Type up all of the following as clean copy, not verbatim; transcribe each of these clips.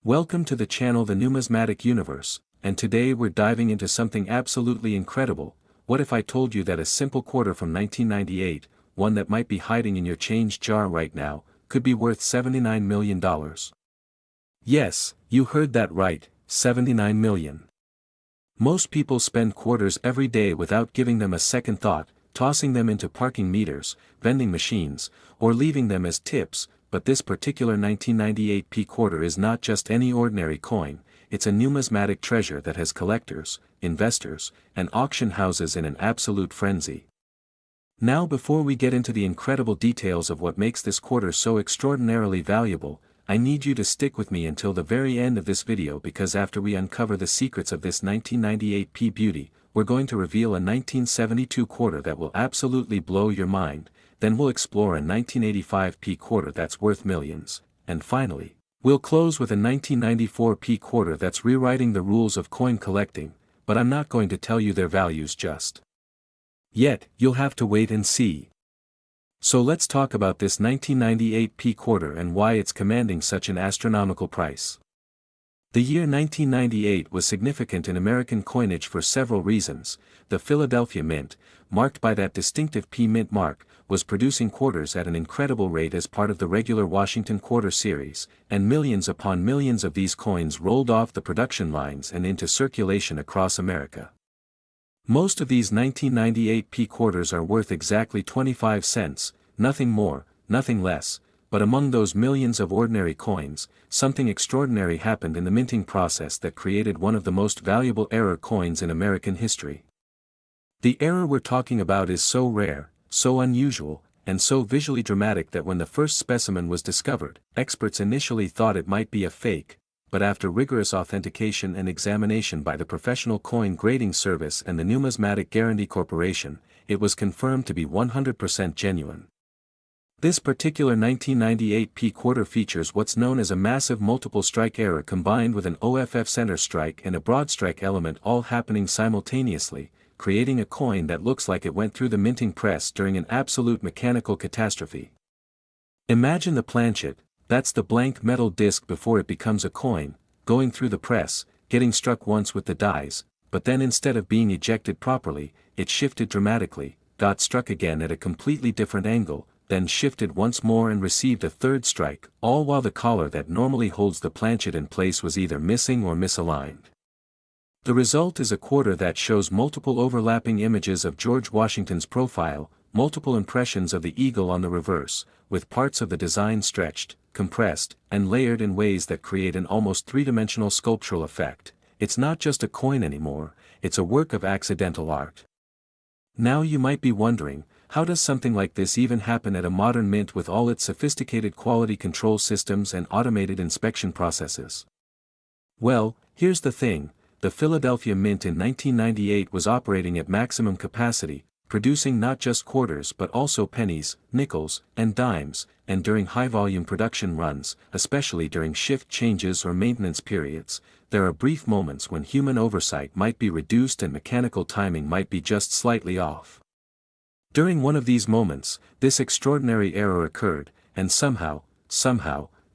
Welcome to the channel The Numismatic Universe, and today we're diving into something absolutely incredible. What if I told you that a simple quarter from 1998, one that might be hiding in your change jar right now, could be worth $79 million? Yes, you heard that right, 79 million. Most people spend quarters every day without giving them a second thought, tossing them into parking meters, vending machines, or leaving them as tips. But this particular 1998 P quarter is not just any ordinary coin, it's a numismatic treasure that has collectors, investors, and auction houses in an absolute frenzy. Now, before we get into the incredible details of what makes this quarter so extraordinarily valuable, I need you to stick with me until the very end of this video, because after we uncover the secrets of this 1998 P beauty, we're going to reveal a 1972 quarter that will absolutely blow your mind. Then we'll explore a 1985 P quarter that's worth millions, and finally, we'll close with a 1994 P quarter that's rewriting the rules of coin collecting, but I'm not going to tell you their values just yet. You'll have to wait and see. So let's talk about this 1998 P quarter and why it's commanding such an astronomical price. The year 1998 was significant in American coinage for several reasons. The Philadelphia Mint, marked by that distinctive P mint mark, was producing quarters at an incredible rate as part of the regular Washington quarter series, and millions upon millions of these coins rolled off the production lines and into circulation across America. Most of these 1998 P quarters are worth exactly 25 cents, nothing more, nothing less. But among those millions of ordinary coins, something extraordinary happened in the minting process that created one of the most valuable error coins in American history. The error we're talking about is so rare, so unusual, and so visually dramatic that when the first specimen was discovered, experts initially thought it might be a fake, but after rigorous authentication and examination by the Professional Coin Grading Service and the Numismatic Guarantee Corporation, it was confirmed to be 100% genuine. This particular 1998 P quarter features what's known as a massive multiple strike error combined with an OFF center strike and a broad strike element, all happening simultaneously, creating a coin that looks like it went through the minting press during an absolute mechanical catastrophe. Imagine the planchet, that's the blank metal disc before it becomes a coin, going through the press, getting struck once with the dies, but then instead of being ejected properly, it shifted dramatically, got struck again at a completely different angle, then shifted once more and received a third strike, all while the collar that normally holds the planchet in place was either missing or misaligned. The result is a quarter that shows multiple overlapping images of George Washington's profile, multiple impressions of the eagle on the reverse, with parts of the design stretched, compressed, and layered in ways that create an almost three-dimensional sculptural effect. It's not just a coin anymore, it's a work of accidental art. Now you might be wondering, how does something like this even happen at a modern mint with all its sophisticated quality control systems and automated inspection processes? Well, here's the thing, the Philadelphia Mint in 1998 was operating at maximum capacity, producing not just quarters but also pennies, nickels, and dimes, and during high-volume production runs, especially during shift changes or maintenance periods, there are brief moments when human oversight might be reduced and mechanical timing might be just slightly off. During one of these moments, this extraordinary error occurred, and somehow,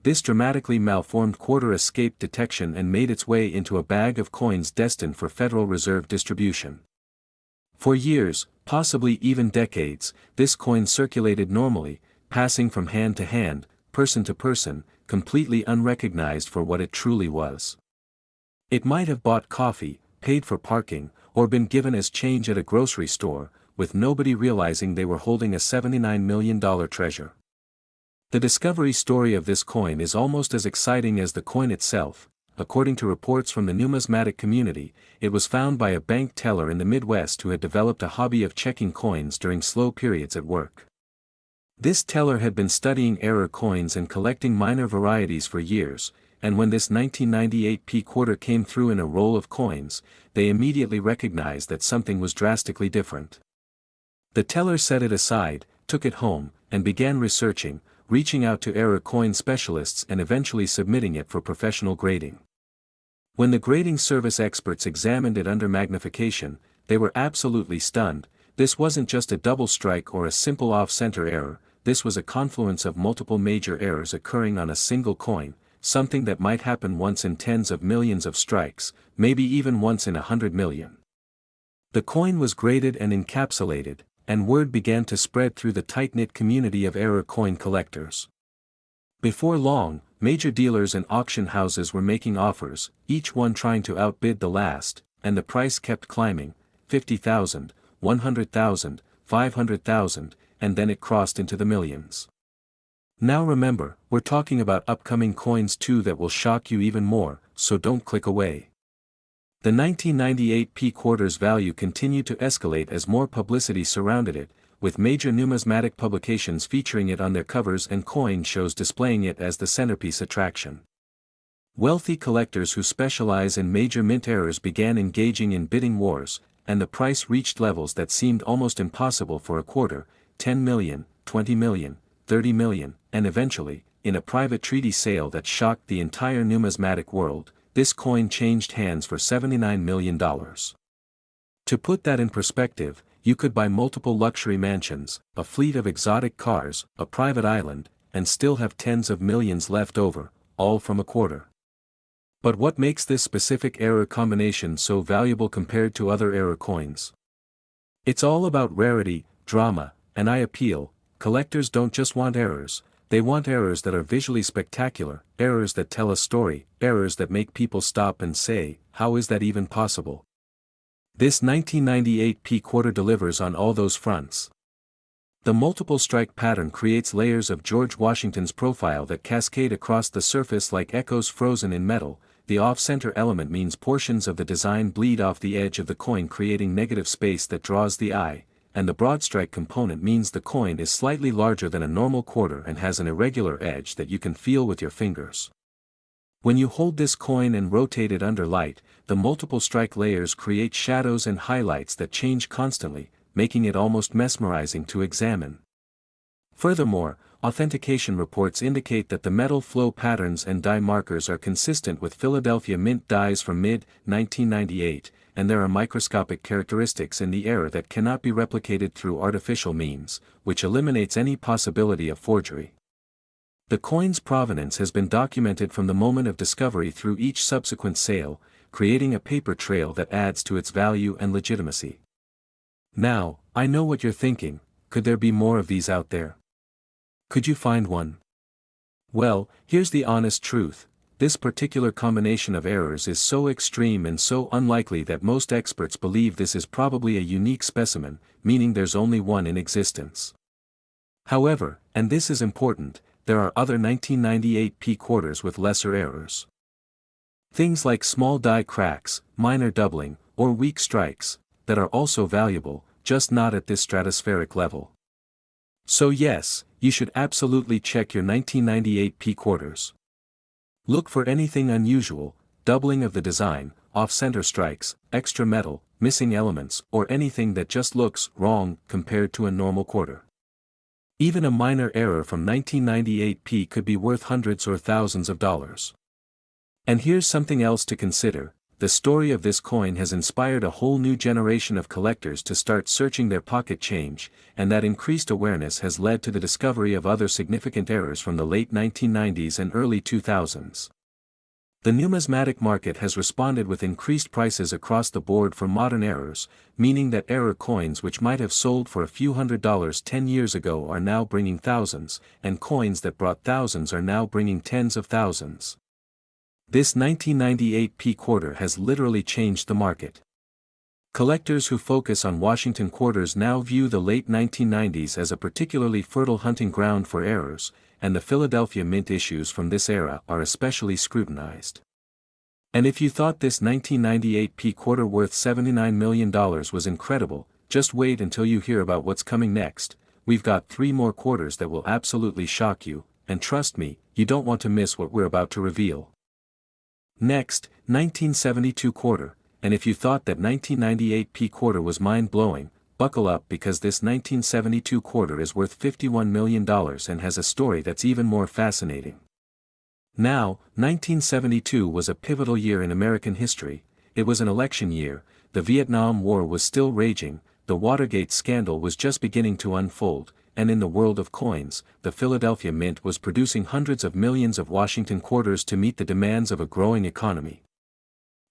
this dramatically malformed quarter escaped detection and made its way into a bag of coins destined for Federal Reserve distribution. For years, possibly even decades, this coin circulated normally, passing from hand to hand, person to person, completely unrecognized for what it truly was. It might have bought coffee, paid for parking, or been given as change at a grocery store, with nobody realizing they were holding a $79 million treasure. The discovery story of this coin is almost as exciting as the coin itself. According to reports from the numismatic community, it was found by a bank teller in the Midwest who had developed a hobby of checking coins during slow periods at work. This teller had been studying error coins and collecting minor varieties for years, and when this 1998 P quarter came through in a roll of coins, they immediately recognized that something was drastically different. The teller set it aside, took it home, and began researching, reaching out to error coin specialists and eventually submitting it for professional grading. When the grading service experts examined it under magnification, they were absolutely stunned. This wasn't just a double strike or a simple off-center error, this was a confluence of multiple major errors occurring on a single coin, something that might happen once in tens of millions of strikes, maybe even once in 100 million. The coin was graded and encapsulated, and word began to spread through the tight-knit community of error coin collectors. Before long, major dealers and auction houses were making offers, each one trying to outbid the last, and the price kept climbing, 50,000, 100,000, 500,000, and then it crossed into the millions. Now remember, we're talking about upcoming coins too that will shock you even more, so don't click away. The 1998 P quarter's value continued to escalate as more publicity surrounded it, with major numismatic publications featuring it on their covers and coin shows displaying it as the centerpiece attraction. Wealthy collectors who specialize in major mint errors began engaging in bidding wars, and the price reached levels that seemed almost impossible for a quarter, 10 million, 20 million, 30 million, and eventually, in a private treaty sale that shocked the entire numismatic world, this coin changed hands for $79 million. To put that in perspective, you could buy multiple luxury mansions, a fleet of exotic cars, a private island, and still have tens of millions left over, all from a quarter. But what makes this specific error combination so valuable compared to other error coins? It's all about rarity, drama, and eye appeal. Collectors don't just want errors, they want errors that are visually spectacular, errors that tell a story, errors that make people stop and say, how is that even possible? This 1998 P quarter delivers on all those fronts. The multiple strike pattern creates layers of George Washington's profile that cascade across the surface like echoes frozen in metal. The off-center element means portions of the design bleed off the edge of the coin, creating negative space that draws the eye, and the broad strike component means the coin is slightly larger than a normal quarter and has an irregular edge that you can feel with your fingers. When you hold this coin and rotate it under light, the multiple strike layers create shadows and highlights that change constantly, making it almost mesmerizing to examine. Furthermore, authentication reports indicate that the metal flow patterns and die markers are consistent with Philadelphia Mint dies from mid-1998, and there are microscopic characteristics in the error that cannot be replicated through artificial means, which eliminates any possibility of forgery. The coin's provenance has been documented from the moment of discovery through each subsequent sale, creating a paper trail that adds to its value and legitimacy. Now, I know what you're thinking, could there be more of these out there? Could you find one? Well, here's the honest truth. This particular combination of errors is so extreme and so unlikely that most experts believe this is probably a unique specimen, meaning there's only one in existence. However, and this is important, there are other 1998 P quarters with lesser errors. Things like small die cracks, minor doubling, or weak strikes, that are also valuable, just not at this stratospheric level. So yes, you should absolutely check your 1998 P quarters. Look for anything unusual, doubling of the design, off-center strikes, extra metal, missing elements, or anything that just looks wrong compared to a normal quarter. Even a minor error from 1998 P could be worth hundreds or thousands of dollars. And here's something else to consider. The story of this coin has inspired a whole new generation of collectors to start searching their pocket change, and that increased awareness has led to the discovery of other significant errors from the late 1990s and early 2000s. The numismatic market has responded with increased prices across the board for modern errors, meaning that error coins which might have sold for a few $100s 10 years ago are now bringing thousands, and coins that brought thousands are now bringing tens of thousands. This 1998 P quarter has literally changed the market. Collectors who focus on Washington quarters now view the late 1990s as a particularly fertile hunting ground for errors, and the Philadelphia Mint issues from this era are especially scrutinized. And if you thought this 1998 P quarter worth $79 million was incredible, just wait until you hear about what's coming next. We've got 3 more quarters that will absolutely shock you, and trust me, you don't want to miss what we're about to reveal. Next, 1972 quarter, and if you thought that 1998 P quarter was mind-blowing, buckle up because this 1972 quarter is worth $51 million and has a story that's even more fascinating. Now, 1972 was a pivotal year in American history. It was an election year, the Vietnam War was still raging, the Watergate scandal was just beginning to unfold, and in the world of coins, the Philadelphia Mint was producing hundreds of millions of Washington quarters to meet the demands of a growing economy.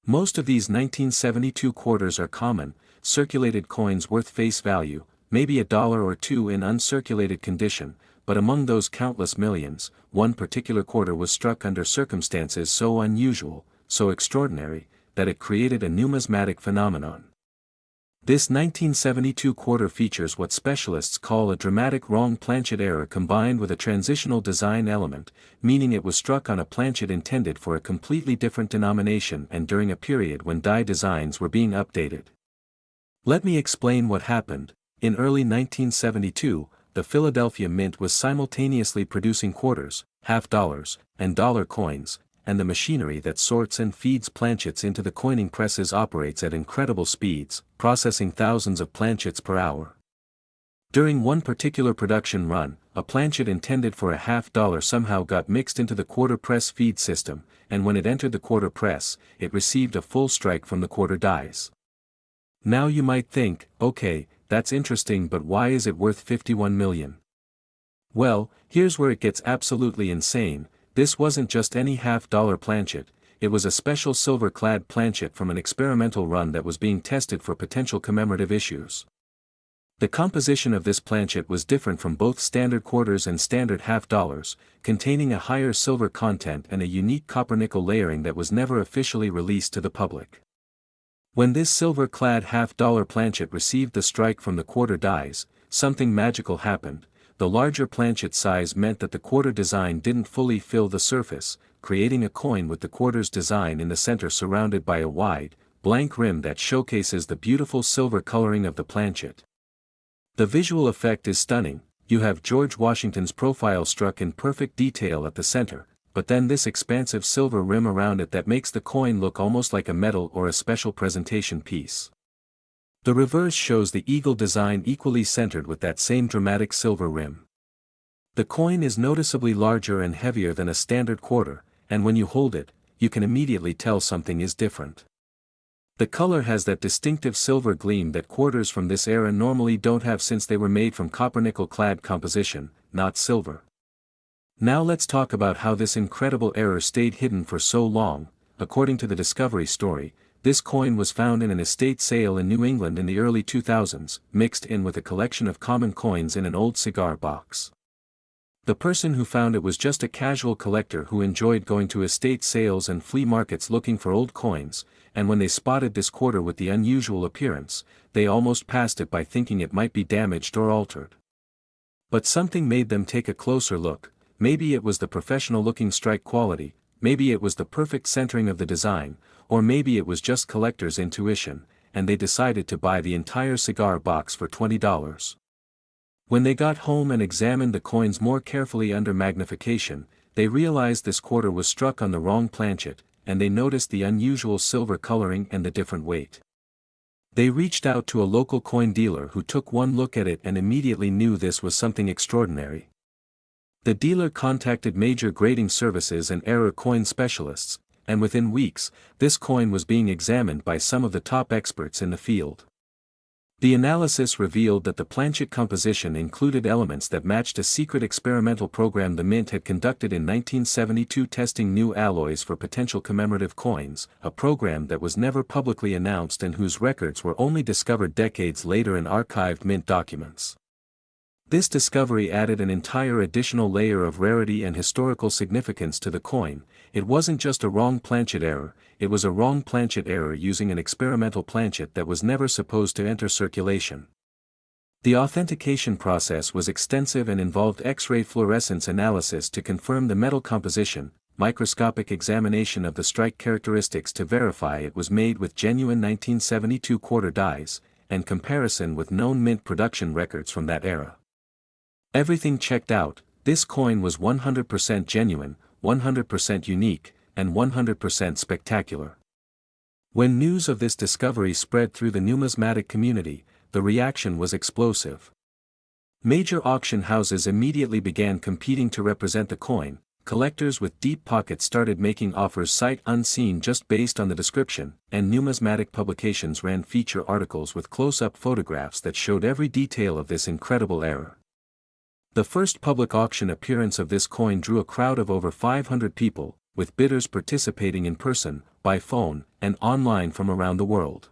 Most of these 1972 quarters are common, circulated coins worth face value, maybe a dollar or two in uncirculated condition, but among those countless millions, one particular quarter was struck under circumstances so unusual, so extraordinary, that it created a numismatic phenomenon. This 1972 quarter features what specialists call a dramatic wrong planchet error combined with a transitional design element, meaning it was struck on a planchet intended for a completely different denomination and during a period when die designs were being updated. Let me explain what happened. In early 1972, the Philadelphia Mint was simultaneously producing quarters, half dollars, and dollar coins, and the machinery that sorts and feeds planchets into the coining presses operates at incredible speeds, processing thousands of planchets per hour. During one particular production run, a planchet intended for a half dollar somehow got mixed into the quarter press feed system, and when it entered the quarter press, it received a full strike from the quarter dies. Now you might think, okay, that's interesting, but why is it worth $51 million? Well, here's where it gets absolutely insane. This wasn't just any half-dollar planchet, it was a special silver-clad planchet from an experimental run that was being tested for potential commemorative issues. The composition of this planchet was different from both standard quarters and standard half-dollars, containing a higher silver content and a unique copper-nickel layering that was never officially released to the public. When this silver-clad half-dollar planchet received the strike from the quarter dies, something magical happened. The larger planchet size meant that the quarter design didn't fully fill the surface, creating a coin with the quarter's design in the center surrounded by a wide, blank rim that showcases the beautiful silver coloring of the planchet. The visual effect is stunning. You have George Washington's profile struck in perfect detail at the center, but then this expansive silver rim around it that makes the coin look almost like a medal or a special presentation piece. The reverse shows the eagle design equally centered with that same dramatic silver rim. The coin is noticeably larger and heavier than a standard quarter, and when you hold it, you can immediately tell something is different. The color has that distinctive silver gleam that quarters from this era normally don't have since they were made from copper-nickel clad composition, not silver. Now let's talk about how this incredible error stayed hidden for so long. According to the discovery story, this coin was found in an estate sale in New England in the early 2000s, mixed in with a collection of common coins in an old cigar box. The person who found it was just a casual collector who enjoyed going to estate sales and flea markets looking for old coins, and when they spotted this quarter with the unusual appearance, they almost passed it by thinking it might be damaged or altered. But something made them take a closer look. Maybe it was the professional-looking strike quality, maybe it was the perfect centering of the design, or maybe it was just collector's intuition, and they decided to buy the entire cigar box for $20. When they got home and examined the coins more carefully under magnification, they realized this quarter was struck on the wrong planchet, and they noticed the unusual silver coloring and the different weight. They reached out to a local coin dealer who took one look at it and immediately knew this was something extraordinary. The dealer contacted major grading services and error coin specialists, and within weeks, this coin was being examined by some of the top experts in the field. The analysis revealed that the planchet composition included elements that matched a secret experimental program the Mint had conducted in 1972 testing new alloys for potential commemorative coins, a program that was never publicly announced and whose records were only discovered decades later in archived Mint documents. This discovery added an entire additional layer of rarity and historical significance to the coin. It wasn't just a wrong planchet error, it was a wrong planchet error using an experimental planchet that was never supposed to enter circulation. The authentication process was extensive and involved X-ray fluorescence analysis to confirm the metal composition, microscopic examination of the strike characteristics to verify it was made with genuine 1972 quarter dies, and comparison with known Mint production records from that era. Everything checked out. This coin was 100% genuine, 100% unique, and 100% spectacular. When news of this discovery spread through the numismatic community, the reaction was explosive. Major auction houses immediately began competing to represent the coin. Collectors with deep pockets started making offers sight unseen just based on the description, and numismatic publications ran feature articles with close-up photographs that showed every detail of this incredible error. The first public auction appearance of this coin drew a crowd of over 500 people, with bidders participating in person, by phone, and online from around the world.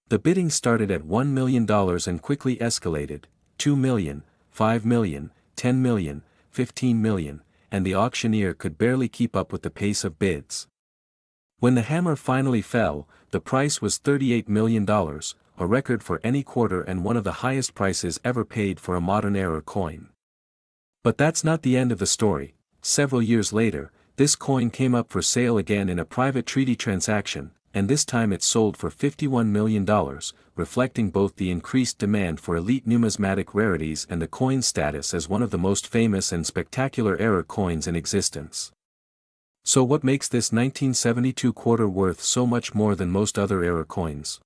The bidding started at $1 million and quickly escalated: $2 million, $5 million, $10 million, $15 million, and the auctioneer could barely keep up with the pace of bids. When the hammer finally fell, the price was $38 million, a record for any quarter and one of the highest prices ever paid for a modern era coin. But that's not the end of the story. Several years later, this coin came up for sale again in a private treaty transaction, and this time it sold for $51 million, reflecting both the increased demand for elite numismatic rarities and the coin's status as one of the most famous and spectacular era coins in existence. So what makes this 1972 quarter worth so much more than most other era coins?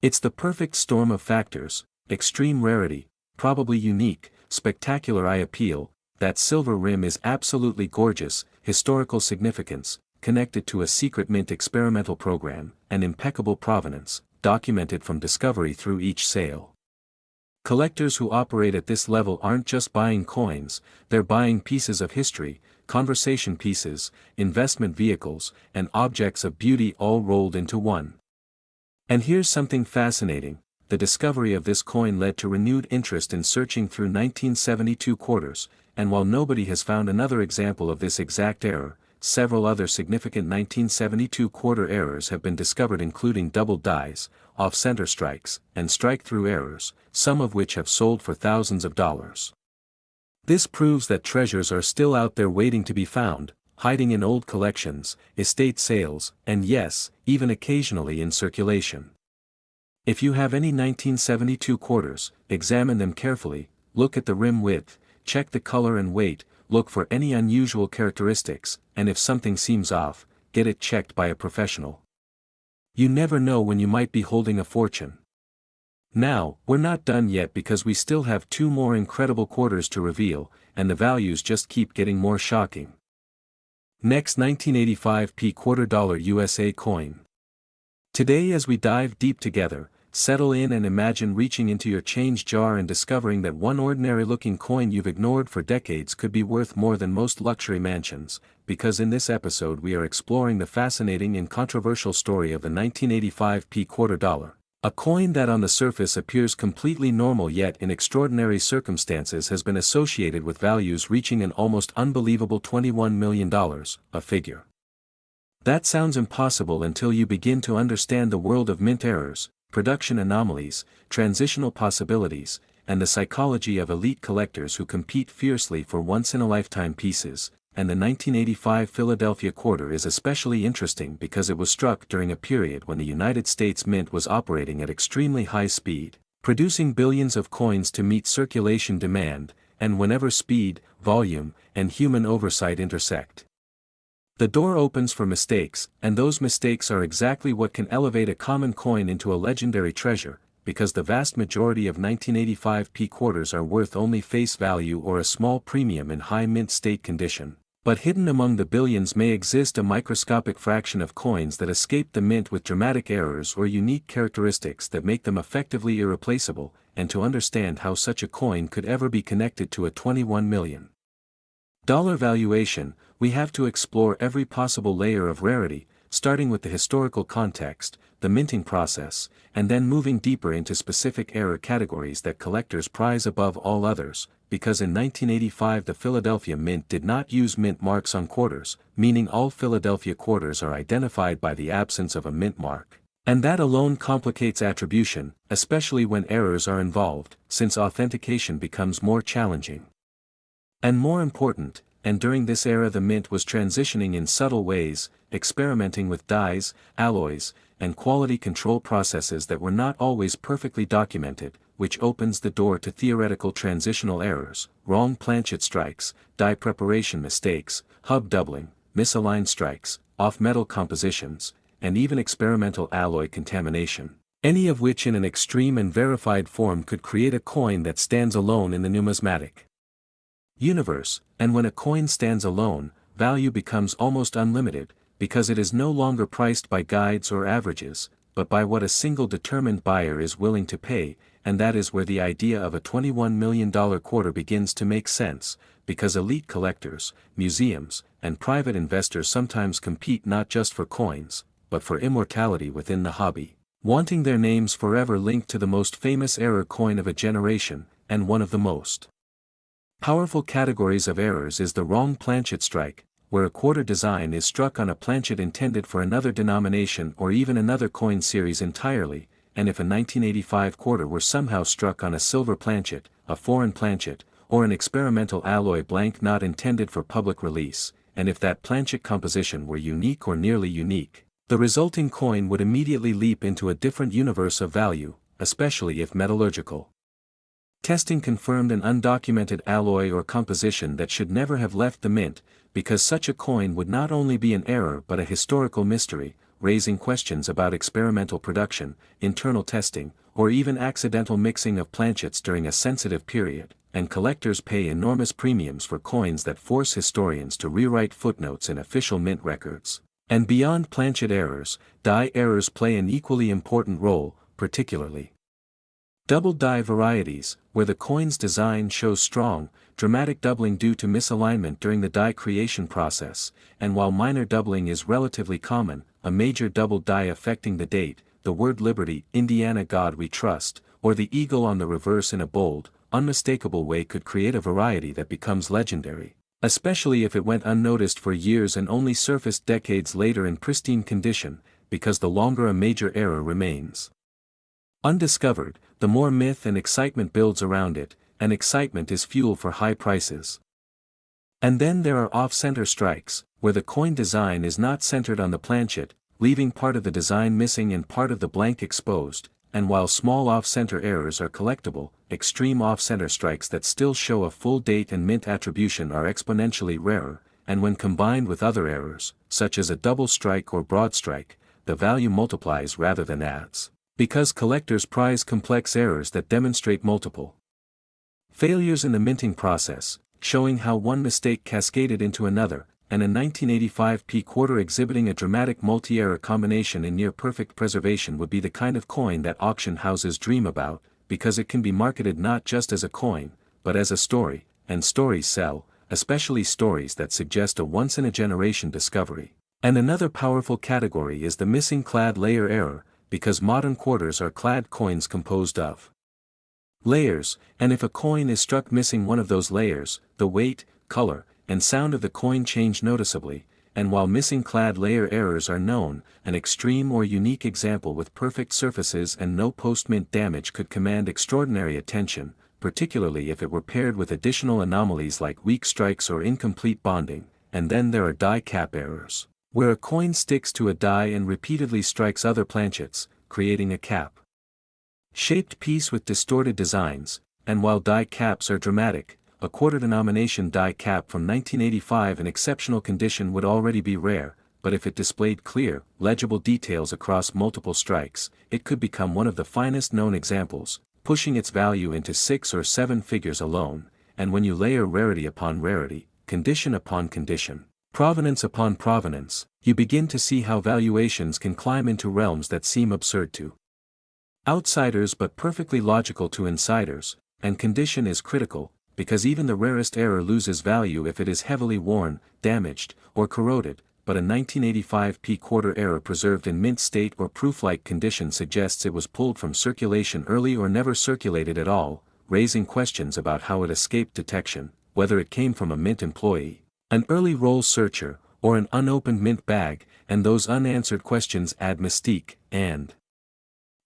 It's the perfect storm of factors: extreme rarity, probably unique, spectacular eye appeal, that silver rim is absolutely gorgeous, historical significance, connected to a secret mint experimental program, and impeccable provenance, documented from discovery through each sale. Collectors who operate at this level aren't just buying coins, they're buying pieces of history, conversation pieces, investment vehicles, and objects of beauty all rolled into one. And here's something fascinating: the discovery of this coin led to renewed interest in searching through 1972 quarters, and while nobody has found another example of this exact error, several other significant 1972 quarter errors have been discovered, including double dies, off-center strikes, and strike-through errors, some of which have sold for thousands of dollars. This proves that treasures are still out there waiting to be found, hiding in old collections, estate sales, and yes, even occasionally in circulation. If you have any 1972 quarters, examine them carefully, look at the rim width, check the color and weight, look for any unusual characteristics, and if something seems off, get it checked by a professional. You never know when you might be holding a fortune. Now, we're not done yet because we still have 2 more incredible quarters to reveal, and the values just keep getting more shocking. Next, 1985 quarter dollar USA coin. Today, as we dive deep together, settle in and imagine reaching into your change jar and discovering that one ordinary-looking coin you've ignored for decades could be worth more than most luxury mansions, because in this episode we are exploring the fascinating and controversial story of the 1985 quarter dollar. A coin that on the surface appears completely normal yet in extraordinary circumstances has been associated with values reaching an almost unbelievable $21 million, a figure. That sounds impossible until you begin to understand the world of mint errors, production anomalies, transitional possibilities, and the psychology of elite collectors who compete fiercely for once-in-a-lifetime pieces. And the 1985 Philadelphia quarter is especially interesting because it was struck during a period when the United States Mint was operating at extremely high speed, producing billions of coins to meet circulation demand, and whenever speed, volume, and human oversight intersect, the door opens for mistakes, and those mistakes are exactly what can elevate a common coin into a legendary treasure, because the vast majority of 1985 quarters are worth only face value or a small premium in high mint state condition. But hidden among the billions may exist a microscopic fraction of coins that escape the mint with dramatic errors or unique characteristics that make them effectively irreplaceable, and to understand how such a coin could ever be connected to a $21 million valuation, we have to explore every possible layer of rarity, starting with the historical context, the minting process, and then moving deeper into specific era categories that collectors prize above all others, because in 1985 the Philadelphia Mint did not use mint marks on quarters, meaning all Philadelphia quarters are identified by the absence of a mint mark. And that alone complicates attribution, especially when errors are involved, since authentication becomes more challenging. And more important, and during this era the mint was transitioning in subtle ways, experimenting with dyes, alloys, and quality control processes that were not always perfectly documented, which opens the door to theoretical transitional errors, wrong planchet strikes, die preparation mistakes, hub doubling, misaligned strikes, off-metal compositions, and even experimental alloy contamination, any of which in an extreme and verified form could create a coin that stands alone in the numismatic universe. And when a coin stands alone, value becomes almost unlimited, because it is no longer priced by guides or averages, but by what a single determined buyer is willing to pay, and that is where the idea of a $21 million quarter begins to make sense, because elite collectors, museums, and private investors sometimes compete not just for coins, but for immortality within the hobby, wanting their names forever linked to the most famous error coin of a generation, and one of the most powerful categories of errors is the wrong planchet strike, where a quarter design is struck on a planchet intended for another denomination or even another coin series entirely, and if a 1985 quarter were somehow struck on a silver planchet, a foreign planchet, or an experimental alloy blank not intended for public release, and if that planchet composition were unique or nearly unique, the resulting coin would immediately leap into a different universe of value, especially if metallurgical testing confirmed an undocumented alloy or composition that should never have left the mint, because such a coin would not only be an error but a historical mystery, raising questions about experimental production, internal testing, or even accidental mixing of planchets during a sensitive period, and collectors pay enormous premiums for coins that force historians to rewrite footnotes in official mint records. And beyond planchet errors, die errors play an equally important role, particularly double die varieties, where the coin's design shows strong, dramatic doubling due to misalignment during the die creation process, and while minor doubling is relatively common, a major double die affecting the date, the word Liberty, Indiana God We Trust, or the eagle on the reverse in a bold, unmistakable way could create a variety that becomes legendary, especially if it went unnoticed for years and only surfaced decades later in pristine condition, because the longer a major error remains undiscovered, the more myth and excitement builds around it, and excitement is fuel for high prices. And then there are off-center strikes, where the coin design is not centered on the planchet, leaving part of the design missing and part of the blank exposed, and while small off-center errors are collectible, extreme off-center strikes that still show a full date and mint attribution are exponentially rarer, and when combined with other errors, such as a double strike or broad strike, the value multiplies rather than adds, because collectors prize complex errors that demonstrate multiple failures in the minting process, showing how one mistake cascaded into another, and a 1985 P quarter exhibiting a dramatic multi-error combination in near-perfect preservation would be the kind of coin that auction houses dream about, because it can be marketed not just as a coin, but as a story, and stories sell, especially stories that suggest a once-in-a-generation discovery. And another powerful category is the missing clad layer error, because modern quarters are clad coins composed of layers, and if a coin is struck missing one of those layers, the weight, color, and sound of the coin change noticeably, and while missing clad layer errors are known, an extreme or unique example with perfect surfaces and no post-mint damage could command extraordinary attention, particularly if it were paired with additional anomalies like weak strikes or incomplete bonding. And then there are die cap errors, where a coin sticks to a die and repeatedly strikes other planchets, creating a cap-shaped piece with distorted designs, and while die caps are dramatic, a quarter denomination die cap from 1985 in exceptional condition would already be rare, but if it displayed clear, legible details across multiple strikes, it could become one of the finest known examples, pushing its value into 6 or 7 figures alone, and when you layer rarity upon rarity, condition upon condition, provenance upon provenance, you begin to see how valuations can climb into realms that seem absurd to outsiders but perfectly logical to insiders, and condition is critical, because even the rarest error loses value if it is heavily worn, damaged, or corroded, but a 1985 P quarter error preserved in mint state or proof-like condition suggests it was pulled from circulation early or never circulated at all, raising questions about how it escaped detection, whether it came from a mint employee, an early roll searcher, or an unopened mint bag, and those unanswered questions add mystique, and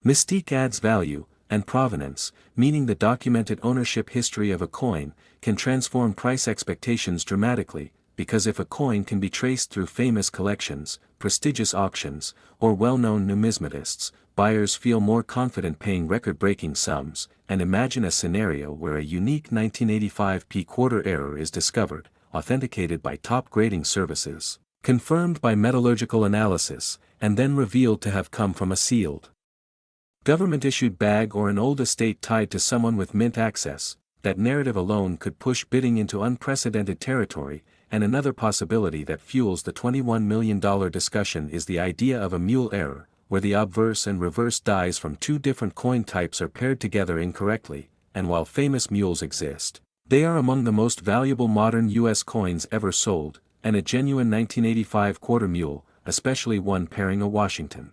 mystique adds value, and provenance, meaning the documented ownership history of a coin, can transform price expectations dramatically, because if a coin can be traced through famous collections, prestigious auctions, or well-known numismatists, buyers feel more confident paying record-breaking sums, and imagine a scenario where a unique 1985 P quarter error is discovered, authenticated by top grading services, confirmed by metallurgical analysis, and then revealed to have come from a sealed government-issued bag or an old estate tied to someone with mint access. That narrative alone could push bidding into unprecedented territory, and another possibility that fuels the $21 million discussion is the idea of a mule error, where the obverse and reverse dies from two different coin types are paired together incorrectly, and while famous mules exist, they are among the most valuable modern U.S. coins ever sold, and a genuine 1985 quarter mule, especially one pairing a Washington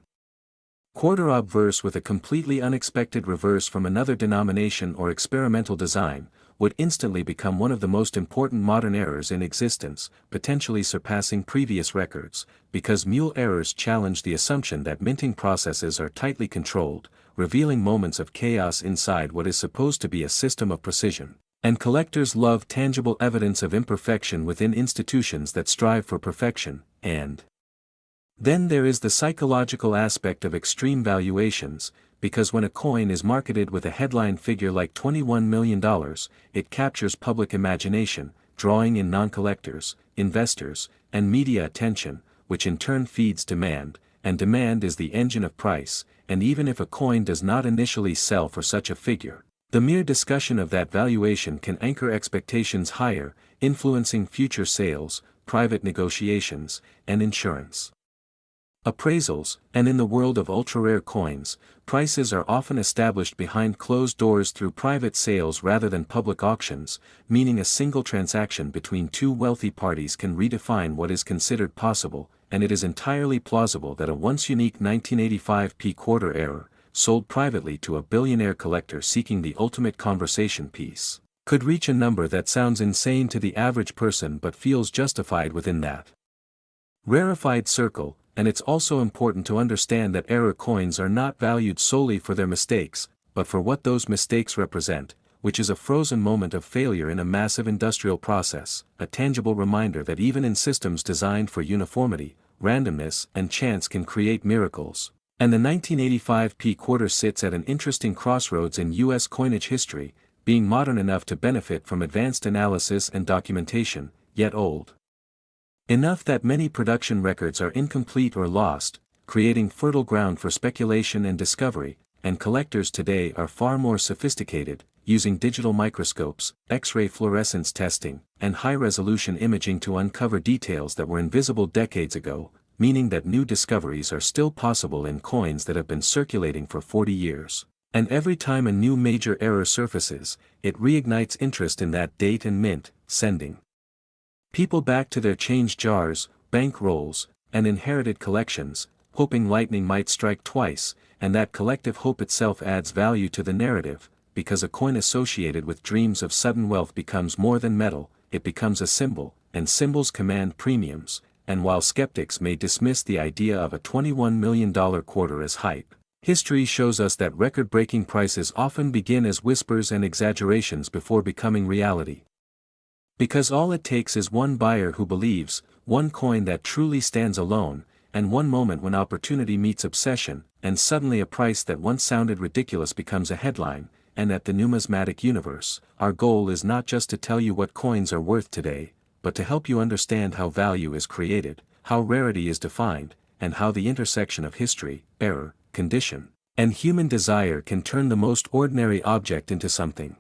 quarter obverse with a completely unexpected reverse from another denomination or experimental design, would instantly become one of the most important modern errors in existence, potentially surpassing previous records, because mule errors challenge the assumption that minting processes are tightly controlled, revealing moments of chaos inside what is supposed to be a system of precision. And collectors love tangible evidence of imperfection within institutions that strive for perfection, and then there is the psychological aspect of extreme valuations, because when a coin is marketed with a headline figure like $21 million, it captures public imagination, drawing in non-collectors, investors, and media attention, which in turn feeds demand, and demand is the engine of price, and even if a coin does not initially sell for such a figure, the mere discussion of that valuation can anchor expectations higher, influencing future sales, private negotiations, and insurance appraisals, and in the world of ultra-rare coins, prices are often established behind closed doors through private sales rather than public auctions, meaning a single transaction between two wealthy parties can redefine what is considered possible, and it is entirely plausible that a once unique 1985 quarter error, sold privately to a billionaire collector seeking the ultimate conversation piece, could reach a number that sounds insane to the average person but feels justified within that rarefied circle. And it's also important to understand that error coins are not valued solely for their mistakes, but for what those mistakes represent, which is a frozen moment of failure in a massive industrial process, a tangible reminder that even in systems designed for uniformity, randomness and chance can create miracles. And the 1985 quarter sits at an interesting crossroads in U.S. coinage history, being modern enough to benefit from advanced analysis and documentation, yet old enough that many production records are incomplete or lost, creating fertile ground for speculation and discovery, and collectors today are far more sophisticated, using digital microscopes, X-ray fluorescence testing, and high-resolution imaging to uncover details that were invisible decades ago, meaning that new discoveries are still possible in coins that have been circulating for 40 years. And every time a new major error surfaces, it reignites interest in that date and mint, sending people back to their change jars, bank rolls, and inherited collections, hoping lightning might strike twice, and that collective hope itself adds value to the narrative, because a coin associated with dreams of sudden wealth becomes more than metal, it becomes a symbol, and symbols command premiums, and while skeptics may dismiss the idea of a $21 million quarter as hype, history shows us that record-breaking prices often begin as whispers and exaggerations before becoming reality. Because all it takes is one buyer who believes, one coin that truly stands alone, and one moment when opportunity meets obsession, and suddenly a price that once sounded ridiculous becomes a headline, and at the numismatic universe, our goal is not just to tell you what coins are worth today, but to help you understand how value is created, how rarity is defined, and how the intersection of history, error, condition, and human desire can turn the most ordinary object into something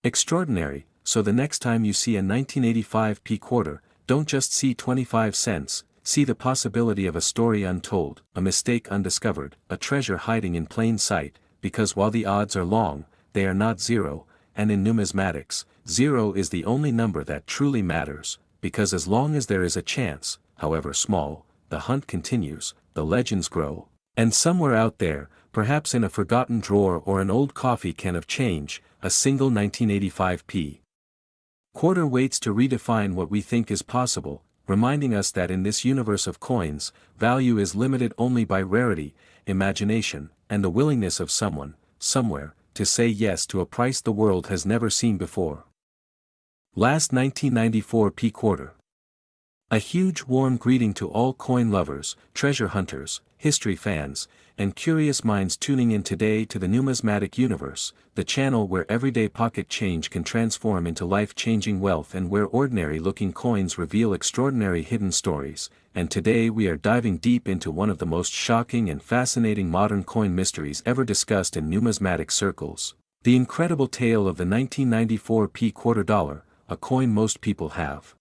extraordinary. So the next time you see a 1985 quarter, don't just see 25 cents, see the possibility of a story untold, a mistake undiscovered, a treasure hiding in plain sight, because while the odds are long, they are not zero, and in numismatics, zero is the only number that truly matters, because as long as there is a chance, however small, the hunt continues, the legends grow, and somewhere out there, perhaps in a forgotten drawer or an old coffee can of change, a single 1985 quarter waits to redefine what we think is possible, reminding us that in this universe of coins, value is limited only by rarity, imagination, and the willingness of someone, somewhere, to say yes to a price the world has never seen before. Last 1994 quarter. A huge warm greeting to all coin lovers, treasure hunters, history fans, and curious minds tuning in today to the numismatic universe, the channel where everyday pocket change can transform into life-changing wealth and where ordinary-looking coins reveal extraordinary hidden stories. And today we are diving deep into one of the most shocking and fascinating modern coin mysteries ever discussed in numismatic circles, the incredible tale of the 1994 quarter dollar, a coin most people have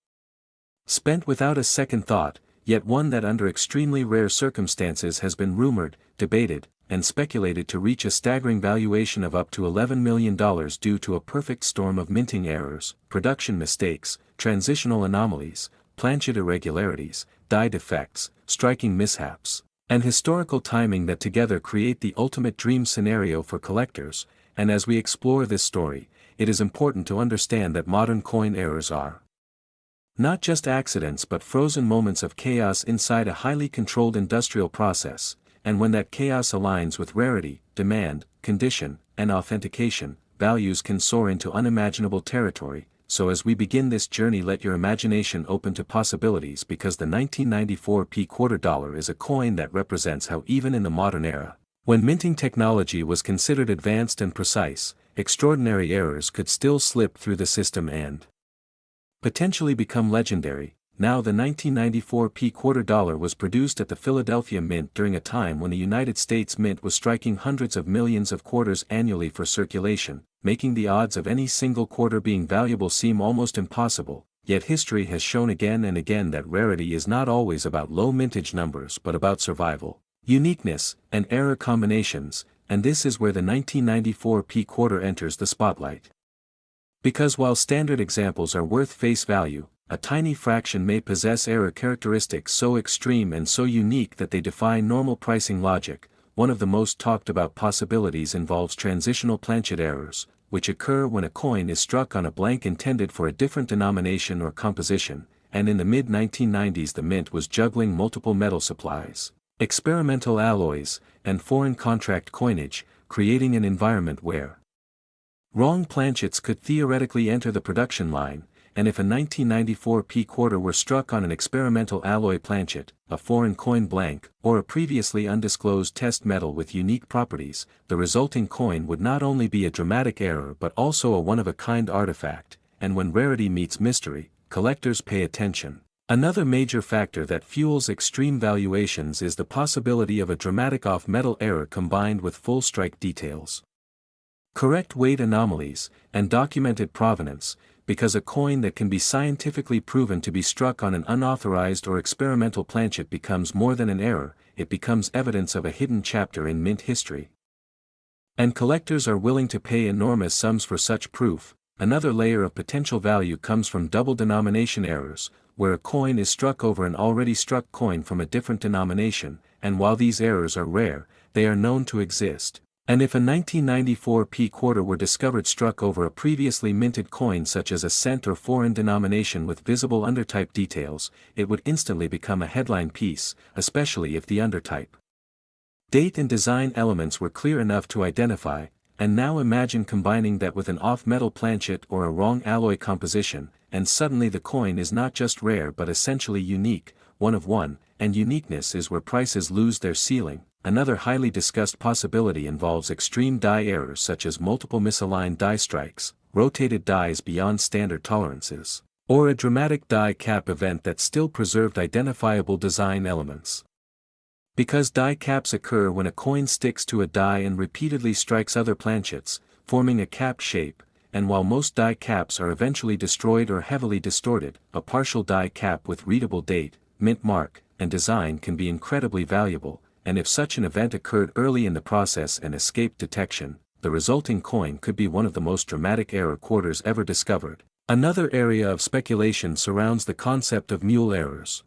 spent without a second thought, yet one that under extremely rare circumstances has been rumored, debated, and speculated to reach a staggering valuation of up to $11 million due to a perfect storm of minting errors, production mistakes, transitional anomalies, planchet irregularities, die defects, striking mishaps, and historical timing that together create the ultimate dream scenario for collectors. And as we explore this story, it is important to understand that modern coin errors are not just accidents but frozen moments of chaos inside a highly controlled industrial process, and when that chaos aligns with rarity, demand, condition, and authentication, values can soar into unimaginable territory. So as we begin this journey, let your imagination open to possibilities, because the 1994 quarter dollar is a coin that represents how even in the modern era, when minting technology was considered advanced and precise, extraordinary errors could still slip through the system and potentially become legendary. Now, the 1994 quarter dollar was produced at the Philadelphia Mint during a time when the United States Mint was striking hundreds of millions of quarters annually for circulation, making the odds of any single quarter being valuable seem almost impossible. Yet history has shown again and again that rarity is not always about low mintage numbers but about survival, uniqueness, and error combinations, and this is where the 1994 quarter enters the spotlight. Because while standard examples are worth face value, a tiny fraction may possess error characteristics so extreme and so unique that they defy normal pricing logic. One of the most talked about possibilities involves transitional planchet errors, which occur when a coin is struck on a blank intended for a different denomination or composition, and in the mid-1990s the mint was juggling multiple metal supplies, experimental alloys, and foreign contract coinage, creating an environment where wrong planchets could theoretically enter the production line. And if a 1994 quarter were struck on an experimental alloy planchet, a foreign coin blank, or a previously undisclosed test metal with unique properties, the resulting coin would not only be a dramatic error but also a one-of-a-kind artifact. And when rarity meets mystery, collectors pay attention. Another major factor that fuels extreme valuations is the possibility of a dramatic off-metal error combined with full strike details, correct weight anomalies, and documented provenance. Because a coin that can be scientifically proven to be struck on an unauthorized or experimental planchet becomes more than an error, it becomes evidence of a hidden chapter in mint history. And collectors are willing to pay enormous sums for such proof. Another layer of potential value comes from double denomination errors, where a coin is struck over an already struck coin from a different denomination, and while these errors are rare, they are known to exist. And if a 1994 quarter were discovered struck over a previously minted coin such as a cent or foreign denomination with visible undertype details, it would instantly become a headline piece, especially if the undertype, date and design elements were clear enough to identify. And now imagine combining that with an off-metal planchet or a wrong alloy composition, and suddenly the coin is not just rare but essentially unique, one of one, and uniqueness is where prices lose their ceiling. Another highly discussed possibility involves extreme die errors such as multiple misaligned die strikes, rotated dies beyond standard tolerances, or a dramatic die cap event that still preserved identifiable design elements. Because die caps occur when a coin sticks to a die and repeatedly strikes other planchets, forming a cap shape, and while most die caps are eventually destroyed or heavily distorted, a partial die cap with readable date, mint mark, and design can be incredibly valuable. And if such an event occurred early in the process and escaped detection, the resulting coin could be one of the most dramatic error quarters ever discovered. Another area of speculation surrounds the concept of mule errors,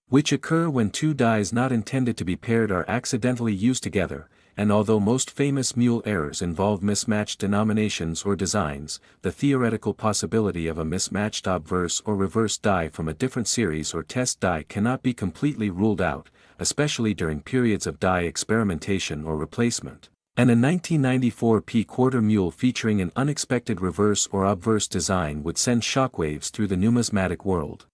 which occur when two dies not intended to be paired are accidentally used together. And although most famous mule errors involve mismatched denominations or designs, the theoretical possibility of a mismatched obverse or reverse die from a different series or test die cannot be completely ruled out, especially during periods of die experimentation or replacement. And a 1994 quarter mule featuring an unexpected reverse or obverse design would send shockwaves through the numismatic world,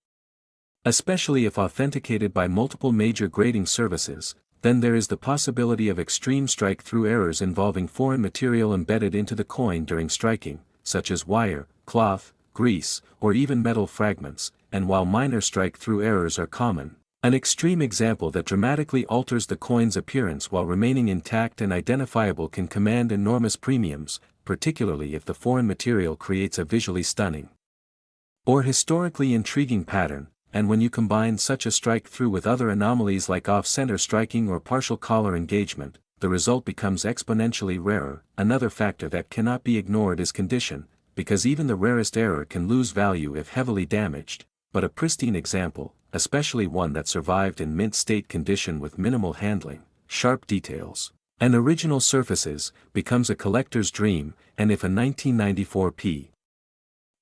especially if authenticated by multiple major grading services. Then there is the possibility of extreme strike-through errors involving foreign material embedded into the coin during striking, such as wire, cloth, grease, or even metal fragments. And while minor strike-through errors are common, an extreme example that dramatically alters the coin's appearance while remaining intact and identifiable can command enormous premiums, particularly if the foreign material creates a visually stunning or historically intriguing pattern. and when you combine such a strike through with other anomalies like off-center striking or partial collar engagement, the result becomes exponentially rarer. Another factor that cannot be ignored is condition, because even the rarest error can lose value if heavily damaged, but a pristine example, especially one that survived in mint state condition with minimal handling, sharp details, and original surfaces, becomes a collector's dream. And if a 1994 p.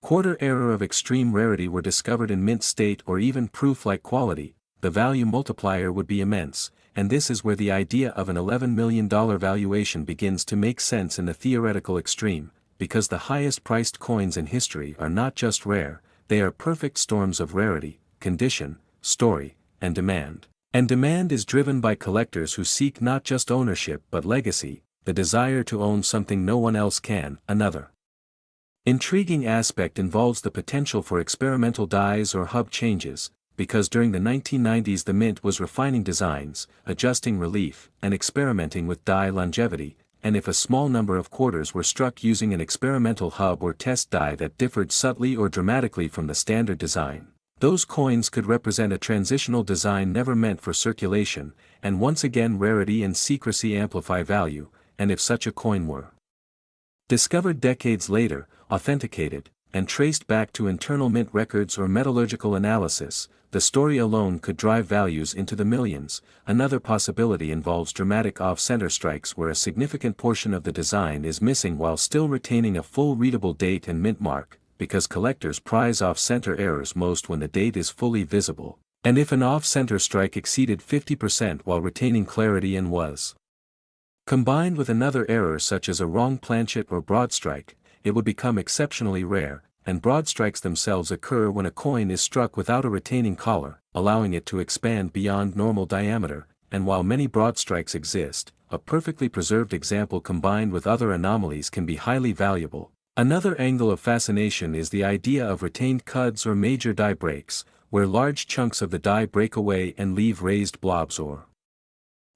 quarter error of extreme rarity were discovered in mint state or even proof-like quality, the value multiplier would be immense, and this is where the idea of an $11 million valuation begins to make sense in the theoretical extreme, because the highest-priced coins in history are not just rare, they are perfect storms of rarity, condition, story, and demand. And demand is driven by collectors who seek not just ownership but legacy, the desire to own something no one else can. Another intriguing aspect involves the potential for experimental dies or hub changes, because during the 1990s the mint was refining designs, adjusting relief, and experimenting with die longevity, and if a small number of quarters were struck using an experimental hub or test die that differed subtly or dramatically from the standard design, those coins could represent a transitional design never meant for circulation, and once again rarity and secrecy amplify value. And if such a coin were discovered decades later, authenticated, and traced back to internal mint records or metallurgical analysis, the story alone could drive values into the millions. Another possibility involves dramatic off-center strikes where a significant portion of the design is missing while still retaining a full readable date and mint mark, because collectors prize off-center errors most when the date is fully visible, and if an off-center strike exceeded 50% while retaining clarity and was combined with another error such as a wrong planchet or broad strike, it would become exceptionally rare. And broad strikes themselves occur when a coin is struck without a retaining collar, allowing it to expand beyond normal diameter, and while many broad strikes exist, a perfectly preserved example combined with other anomalies can be highly valuable. Another angle of fascination is the idea of retained cuds or major die breaks, where large chunks of the die break away and leave raised blobs or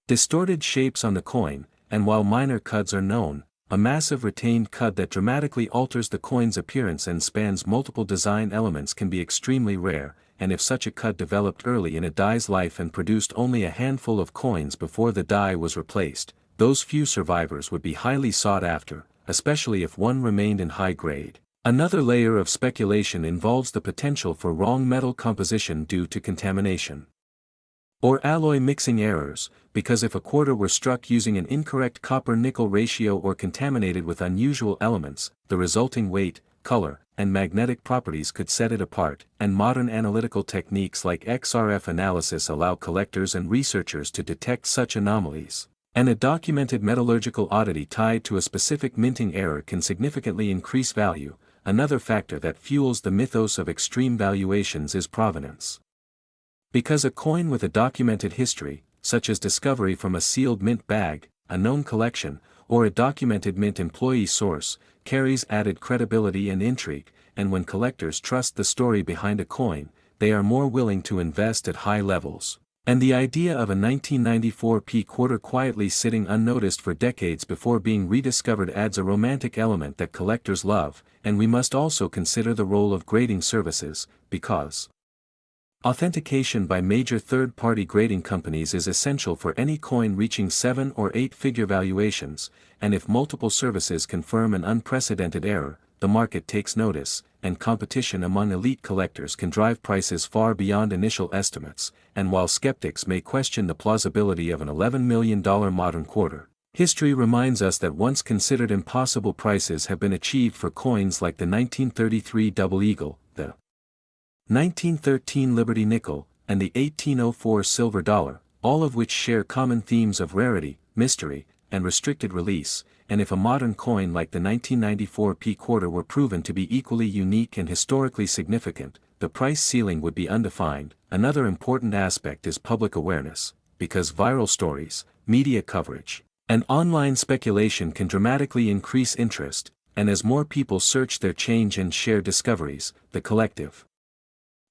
distorted shapes on the coin, and while minor cuds are known, a massive retained cud that dramatically alters the coin's appearance and spans multiple design elements can be extremely rare, and if such a cud developed early in a die's life and produced only a handful of coins before the die was replaced, those few survivors would be highly sought after, especially if one remained in high grade. Another layer of speculation involves the potential for wrong metal composition due to contamination or alloy mixing errors, because if a quarter were struck using an incorrect copper-nickel ratio or contaminated with unusual elements, the resulting weight, color, and magnetic properties could set it apart, and modern analytical techniques like XRF analysis allow collectors and researchers to detect such anomalies. And a documented metallurgical oddity tied to a specific minting error can significantly increase value. Another factor that fuels the mythos of extreme valuations is provenance. Because a coin with a documented history, such as discovery from a sealed mint bag, a known collection, or a documented mint employee source, carries added credibility and intrigue, and when collectors trust the story behind a coin, they are more willing to invest at high levels. And the idea of a 1994 p quarter quietly sitting unnoticed for decades before being rediscovered adds a romantic element that collectors love. And we must also consider the role of grading services, because authentication by major third-party grading companies is essential for any coin reaching 7- or 8-figure valuations, and if multiple services confirm an unprecedented error, the market takes notice, and competition among elite collectors can drive prices far beyond initial estimates. And while skeptics may question the plausibility of an $11 million modern quarter, history reminds us that once considered impossible prices have been achieved for coins like the 1933 Double Eagle, the 1913 Liberty Nickel, and the 1804 Silver Dollar, all of which share common themes of rarity, mystery, and restricted release. And if a modern coin like the 1994 p quarter were proven to be equally unique and historically significant, the price ceiling would be undefined. Another important aspect is public awareness, because viral stories, media coverage, and online speculation can dramatically increase interest, and as more people search their change and share discoveries, the collective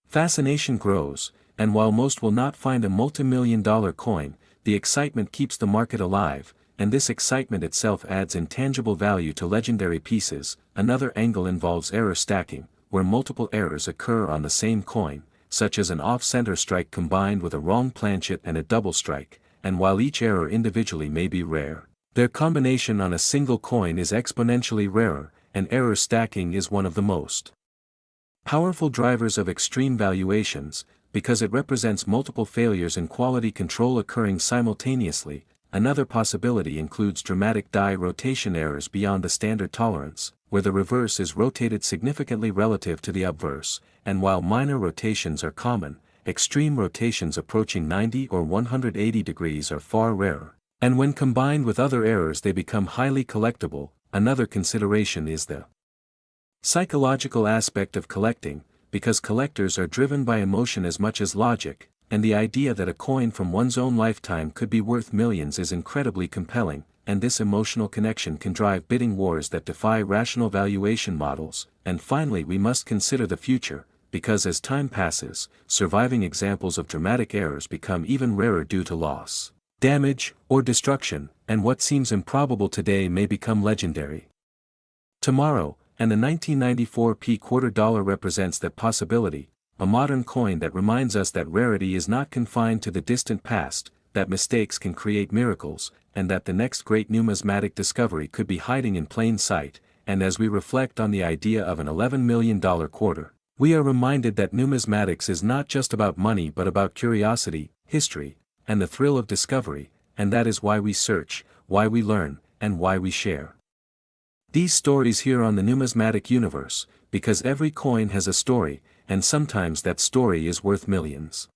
fascination grows. And while most will not find a multi-million-dollar coin, the excitement keeps the market alive, and this excitement itself adds intangible value to legendary pieces. Another angle involves error stacking, where multiple errors occur on the same coin, such as an off-center strike combined with a wrong planchet and a double strike, and while each error individually may be rare, their combination on a single coin is exponentially rarer, and error stacking is one of the most powerful drivers of extreme valuations, because it represents multiple failures in quality control occurring simultaneously. Another possibility includes dramatic die rotation errors beyond the standard tolerance, where the reverse is rotated significantly relative to the obverse, and while minor rotations are common, extreme rotations approaching 90 or 180 degrees are far rarer, and when combined with other errors they become highly collectible. Another consideration is the psychological aspect of collecting, because collectors are driven by emotion as much as logic, and the idea that a coin from one's own lifetime could be worth millions is incredibly compelling, and this emotional connection can drive bidding wars that defy rational valuation models. And finally, we must consider the future, because as time passes, surviving examples of dramatic errors become even rarer due to loss, damage, or destruction, and what seems improbable today may become legendary tomorrow, and the 1994 quarter dollar represents that possibility, a modern coin that reminds us that rarity is not confined to the distant past, that mistakes can create miracles, and that the next great numismatic discovery could be hiding in plain sight. And as we reflect on the idea of an $11 million quarter, we are reminded that numismatics is not just about money but about curiosity, history, and the thrill of discovery, and that is why we search, why we learn, and why we share these stories here on the numismatic universe, because every coin has a story, and sometimes that story is worth millions.